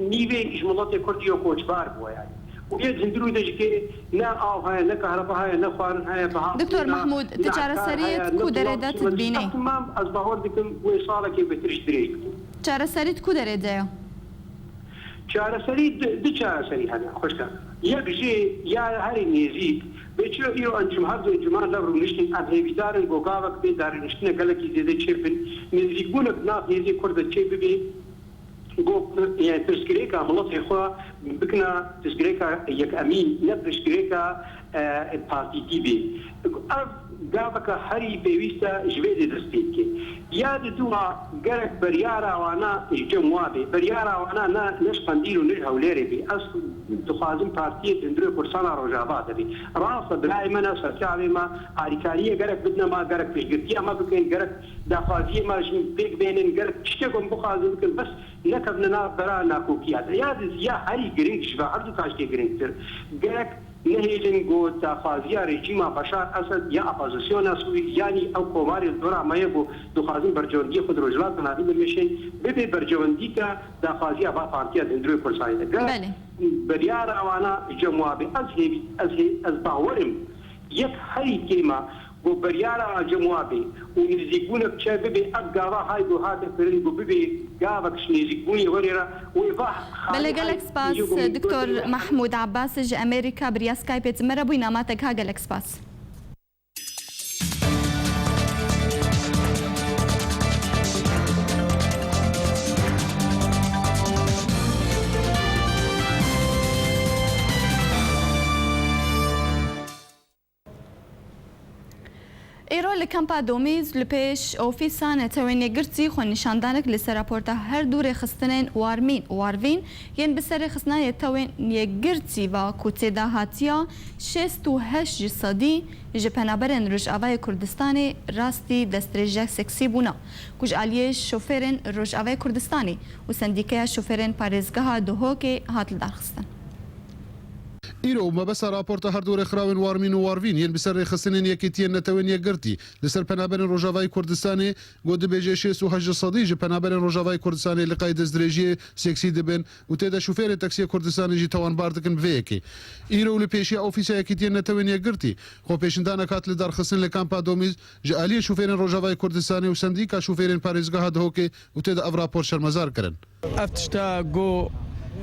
نيوي إش ملطي كرديو كوچبار بوا يعني ويد زندرو دجكي نا آو هاي نا كهرباء هاي نا خوارن هاي بها دكتور محمود تجارة سريعة كودرة تدبيني تمام از باور دكم وصالة كي بترش دريك تجارة سريعة كودرة دايو تجارة سريعة دي تجارة سريعة هذا خوشكا يكجي يا هاري نيزيك بيچو ايرو انجم هذا الجماعه لو نشتن ابي بيدارن غوغاوك بيدارن نشتن قالكي زيد تشيبن نزيقونك ناف يزي كرد تشيبي جو يعني تسكريكا ملطي خو بكنا تسكريكا يك امين لا تسكريكا البارتي تي بي قابك هري بيويستا جويدي دستيكي ياد دوا قالك بريارا وانا جموابي بريارا وانا نش قنديل ونش هوليري بي اصل تخازن بارتي تندرو كرسانا رجابات بي راس بلاي منا سرچاوي ما اريكاريه قالك بدنا ما قالك فيجتي اما بكين قالك دافازي ما بيك بينن قالك تشتكم بخازن بس نكبنا برا ناكوكيات ياد يا هري جرينج شبا عرض كاشتي جرينج قالك نهيجن جو تافازيا رژیم بشار اسد یا اپوزیسیون سوی یعنی او کوماری دورا مایبو دخازن برجوندی خود رجلات نابین میشن به برجوندی کا دافازيا با پارتیا دندرو پرسایده بله بریار اوانا جموابی از باورم یک هری کلمه و بریار جموابی و نزیگونک چه ببی ابگاوا های دو هاته فرین و ببی گاوکش نزیگونی وريرا ويفا بله گلک سپاس دکتور محمود عباس ج امریکا بریا سکایپ مرا بوینا ماتک ها گلک سپاس هەرۆ لە کەمپا دۆمیز لە پێش ئۆفیسا نەتەوەی نێگرتی خۆ نیشاندانێک لەسەر راپۆرتە هەردوو ڕێخستنên واروین yên bi ser rêxistina yetewên yekgirtî va ku têda hatiya 68 ji sedî ji penaberên Rojavayê Kurdistanê rastî destdirêjek seksî bûna ku ji aliyê şofêrên Rojavayê Kurdistanê û sendîkeya şofêrên parêzgeha Duhokê hat li darxistin. إيرو ما بس رابورت هردو رخراون وارمين وارفين ين بسر خسنين يكيتين نتوين يقرتي لسر بنابن روجافاي كردستاني قد بيجي شيس وحج صديج بنابن روجافاي كردستاني لقايد ازدريجي سكسي دبن وتدا شوفير تاكسي كردستاني جي توان باردكن بفيكي إيرو لبيشي اوفيسا يكيتين نتوين يقرتي خو بيشندانا كات لدار خسن لكامبا دوميز جالي شوفير روجافاي كردستاني وسنديكا شوفيرين باريزغا هوكي وتدا افرابور شرمزار كرن افتشتا جو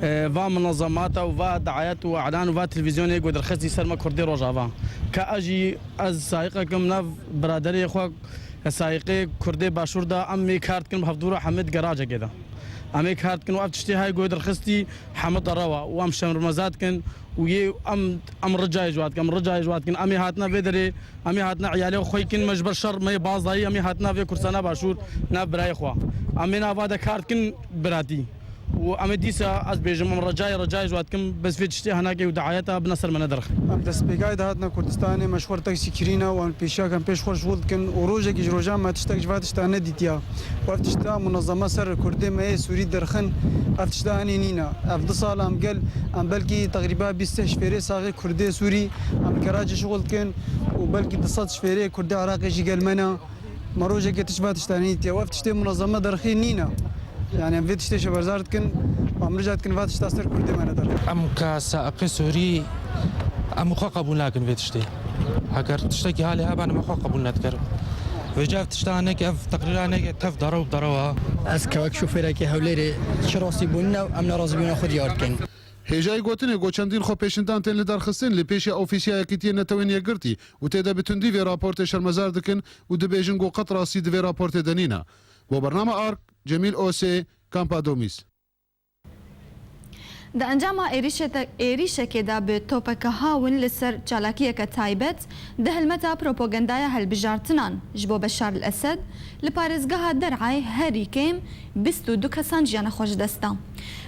و منظمات و دعايات و اعلان و تلفزيون يقدر خزي سلمى كردي روجافا كاجي از سائق كم ناف برادري خو سائق كردي باشوردا امي كارت كم حفدورا حمد جراجه كده امي كارت كن وقت تشتي هاي قدر خستي حمد روا وام شمر مزات كن وي ام رجاي جوات كن امي هاتنا بدري امي هاتنا عيالي خوي كن مجبر شر ما بازاي امي هاتنا في كرسانا باشور نا براي خو امي نا بعد كارت كن براتي وأمديسا از بيجم رجاي جوات كم بس في تشتي هناك ودعايتها بنصر من درخ ام دسبيقاي هاتنا كردستاني مشهور تاكسي كرينا وان بيشا كان بيش خور شغل كن وروجا كي جروجا ما تشتاك جواتشتا نديتيا وفتشتا منظمه سر كردي ما سوري درخن افتشتا اني نينا افضل صال ام قال ام بلكي تقريبا 20 شفيري صاغي كردي سوري ام كراجي شغل كن وبلكي 19 شفيري كردي عراقي جي قال منا مروجا كي تشباتشتا نيتيا وفتشتا منظمه درخي نينا يعني فيت شتي شبرزارت كن رجعت كن فات شتاستر كردي ما ندر ام كسائق سوري ام خو قبول لكن فيت شتي هكر تشتكي حالي هبا انا خو قبول نذكر وجاف تشتانه كيف تقريرا كيف ضروا از كواك شوفيرا كي هوليري شراسي بونا ام ناراضي بونا خود ياركن هجای گوتنه گوچندین خو پیشندان تن لدار خستن لپیش اوفیسیا یکیتی نتوین یگرتی و تدا بتندی وی راپورت شرمزار دکن و دبیجن گو قط راسی دی راپورت دنینا و برنامه آرک جمیل اوسی کامپا دومیس دا انجام ایریشکی دا به توپک هاون لسر چالاکیه که تایبت ده هلمتا پروپاگندای هلبجارتنان جبو بشار الاسد لپارزگاه درعای هری کم 22 کسان جیان خوش دستا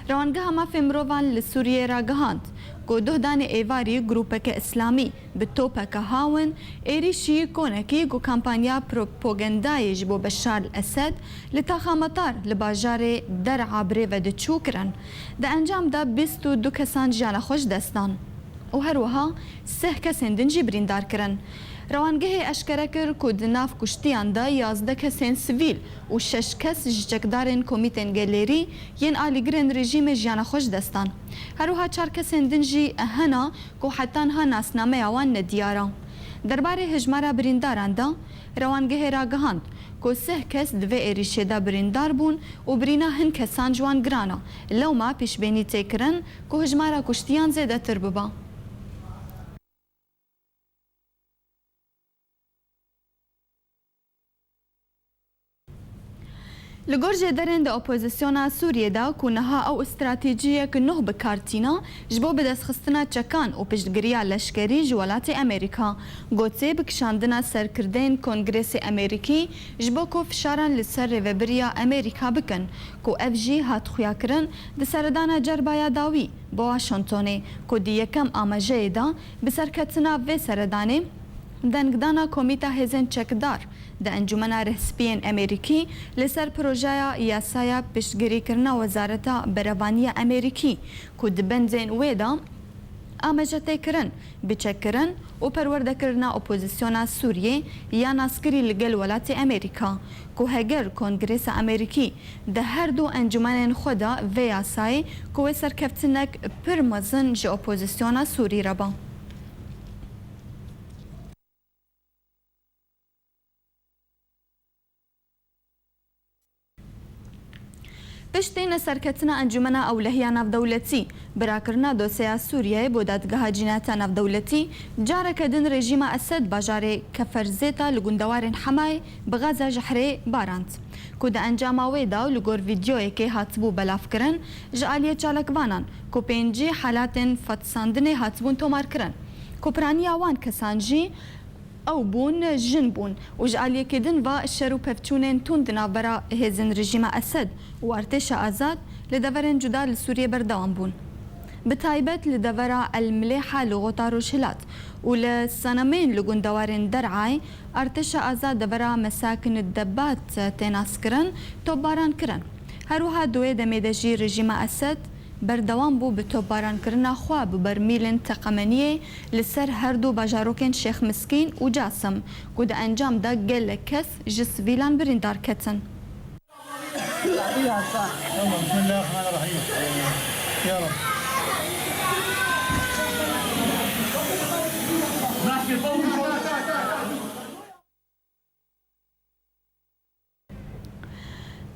روانگاه ما فمروان لسوریه را گهاند گو دان ایواری گروپک اسلامی به توپک هاون ایریشی کونکی گو کمپانیا پروپاگندای جبو بشار الاسد لتاخامتار لباجار درعا بریو ده چوکرن دا انجام دا 22 کسان جیان خوش دستان و هروها 3 کسین دنجی بریندار کرن روانگه اشکره کر که دناف کشتیان دا 11 کسین سویل و 6 کس جچکدارن کمیتن گلری ین آلیگرن رژیم جیان خوش دستان هروها 4 کسین دنجی اهنا که حتان ها ناسنامه اوان ندیارا درباره هجمارا برینداران دا روانگه را گهاند که 3 کس دوی ایریشه دا بریندار بون و برینا هن کسان جوان گرانا لو ما پیش بینی تکرن که هجمارا کشتیان زیده تر ببا لگرج درند د اپوزیسیونا سوریه دا کونها او استراتیجیه که نه بکارتینا جبو به دست خستنا چکان و پشتگیریا لشکری جوالات امریکا گوته بکشاندنا سرکردین کنگرس امریکی جبو کو فشاران لسر ریوبریا امریکا بکن کو اف جی هات خویا کرن د سردانا جربایا داوی با واشنطن کو دی یکم آماجه دا بسرکتنا و سردانه دنگدانا کمیتا هزن چکدار د انجمن رهسپین امریکی لسر پروژه یاسایا پشتگیری کرنا وزارتا بروانی امریکی که دبنزین ویدا آمجته کرن بچک کرن و پرورده کرنا اپوزیسیونا سوریه یا ناسکری لگل ولات امریکا که هگر کنگرس امریکی ده هر دو انجمن خودا و یاسای که سرکفتنک پرمزن جه اپوزیسیونا سوری ربا پشتین سرکتنا انجمنا اولهیا نافدولتی براکرنا دوسیا سوریه بو دادگاه جنایت نافدولتی جاره کدن رژیم اسد باجاره کفرزیتا لگوندوارن حمای بغازه جحره باراند که ده انجام ویدا لگور ویدیوی که هاتبو بلاف کرن جعالیه چالکوانان که پینجی حالات فتساندن هاتبون تومار کرن که پرانی آوان کسانجی او بون جن بون وجعل كدن و شرو پفچونن توندنا برا هزن رژیم اسد و ارتش آزاد لدورن جدا لسوریه بردوام بون بتایبت لدورا المليحة لغوطا روشلات ولسنمين لغون دوارين درعاي ارتش آزاد دورا مساكن الدبات تناس كرن توباران كرن هروها دوي دميدجي رژیم اسد بردوام بو بتوباران کرنا خوا ببرمیلن تقمنیه لسر هر دو باجاروکن شیخ مسکین و جاسم که ده انجام ده گل کس جس ویلان بریندار کتن بسم الله الرحمن الرحيم يا رب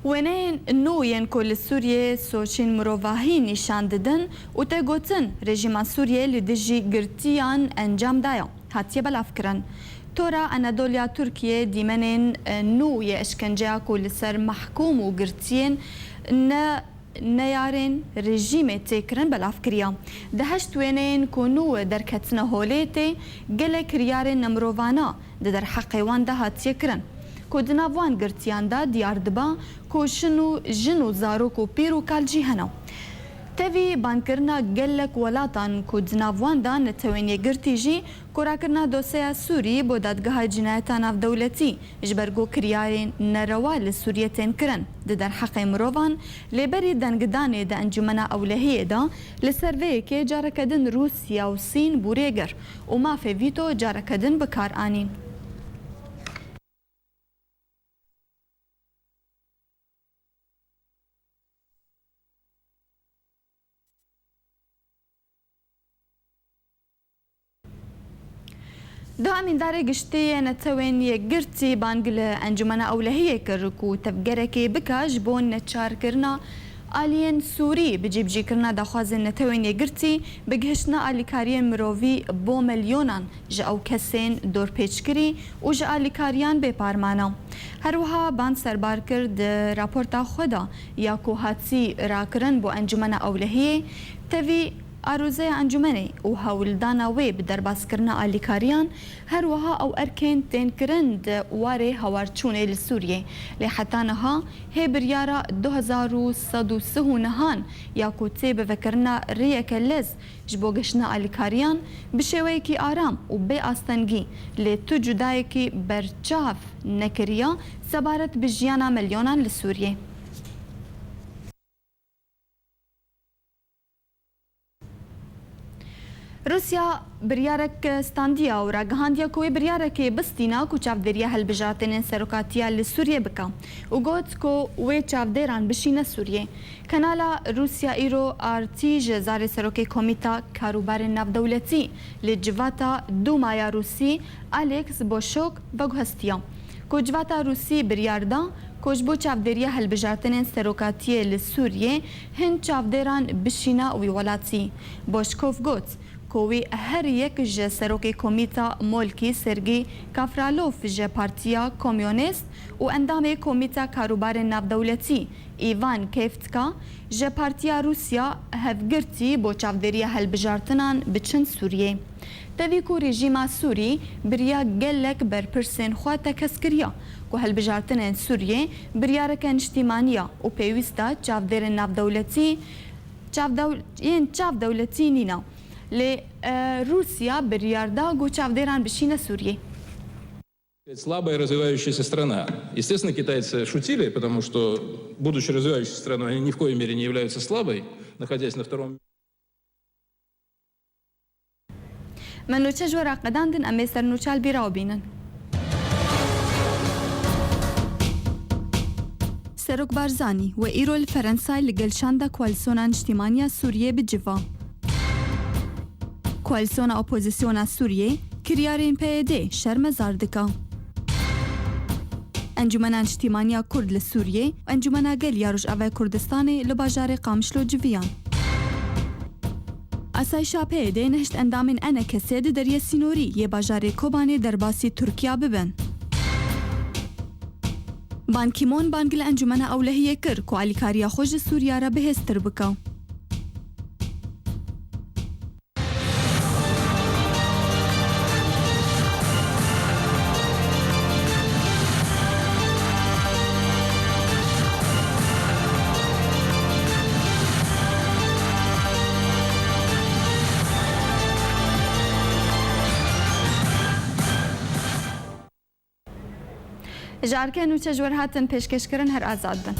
ونین نوین کل سوریه سوچین مروواهی نشان دادن و تگوتن رژیم سوریه لدیجی گرتیان انجام دایا هاتیه بلاف کرن تورا انادولیا ترکیه دیمنین نوی اشکنجه کل سر محکوم و گرتین نیارن رژیم تکرن بلاف کریا دهشت وینین کنو درکتنا هولیتی گل کریارن نمروانا در حقیوان ده هاتیه کرن کودنا وان گرتیان دا دیار دبا کوشنو جنو زاروک و پیر و کالجی هنو تاوی بانکرنا گلک ولاتان کودنا وان دا نتوینی گرتی جی کورا کرنا دوسیا سوری بو دادگاه جنایتان اف دولتی اجبرگو کریارین نروا لسوریتین کرن در حق مروان لبری دنگدانه دا انجمنا اولهیه دا لسروه که جارکدن روسیا و سین بوریگر و ما فی ویتو جارکدن بکار آنین دا من داره گشتی نتوین یگرتی بانگل انجمنا اولهیه کرکو تفگرکی بکاج بون نچار کرنا آلین سوری بجیب جی کرنا دخوازن نتوین یگرتی بگهشنا آلیکارین مرووی بو ملیونان جا او کسین دور پیچ کری و جا آلیکاریان بے پارمانا هروها بان سربار کرد راپورتا خدا یا کوهاتی راکرن بو انجمنا اولهیه تاوی آروزه انجمنی و هولدانا وی بدرباس کرنا آلیکاریان هر وها او ارکین تین کرند واره هوارچونه لسوریه لحتانها هی بریارا 2103 نهان یا کوتی بفکرنا ریک لز جبوگشنا آلیکاریان بشوی کی آرام و بی آستنگی لی تو جدای کی برچاف نکریا سبارت بجیانا ملیونان لسوریه روسیا بریارک ستاندیا و راگهاندیا کوی بریارک بستینا کو چاودریا هلبجاتن سروکاتیا لسوریه بکا و گوت کو وی چاودران بشینه سوریه کانالا روسیا ایرو آرتی جزار سروکی کمیتا کاروبار ناف دولتی لجواتا دومایا روسی الکس بوشوک بگهستیا کو جواتا روسی بریاردا کوجبو چاودریا هلبجاتن سروکاتیه لسوریه هن چاودران بشینا وی ولاتی بوشکوف گوت کوی هر یک ج سروک کمیتا مولکی سرگی کافرالوف ج پارتیا کمیونیست و اندام کمیتا کاروبار ناف دولتی ایوان کیفتکا ج پارتیا روسیا هفگرتی بو چاودریا هلبجارتنان بچن سوریه تاوی کو رژیما سوری بریا گلک برپرسن خوا تکسکریا کو هلبجارتنان سوریه بریارک اجتماعیا و پیوستا چاودر ناف دولتی چاو دولتی نینا لروسيا برياردا гучавдеран бешина Сурье. Слабая развивающаяся страна. Естественно, китайцы шутили, потому что, будучи развивающейся страной, они ни в коей мере не являются слабой, находясь на втором. من نوچه جورا قداندن امیسر نوچال بیراو بینن. سروک بارزانی و ایرو الفرنسای لگلشاندا کوالسیونا اجتماعیه سوریه بجوا. کوالسیونا اپوزیسیونا سوریه کریارین پیده شرم زاردکا. انجمن اجتماعیه کرد لسوریه انجمن گل یاروش اوه کردستانی لباجار قامشلو جویان. اسایشا پیده نهشت اندامین انا کسید در سینوری یه باجار کوبانی در باسی ترکیه ببن. بانکیمون بانگل انجمن اولهیه کر کو علیکاریا خوش سوریه را بهستر بکا. جارکن و چجور هاتن پیشکشکرن هر آزاد بن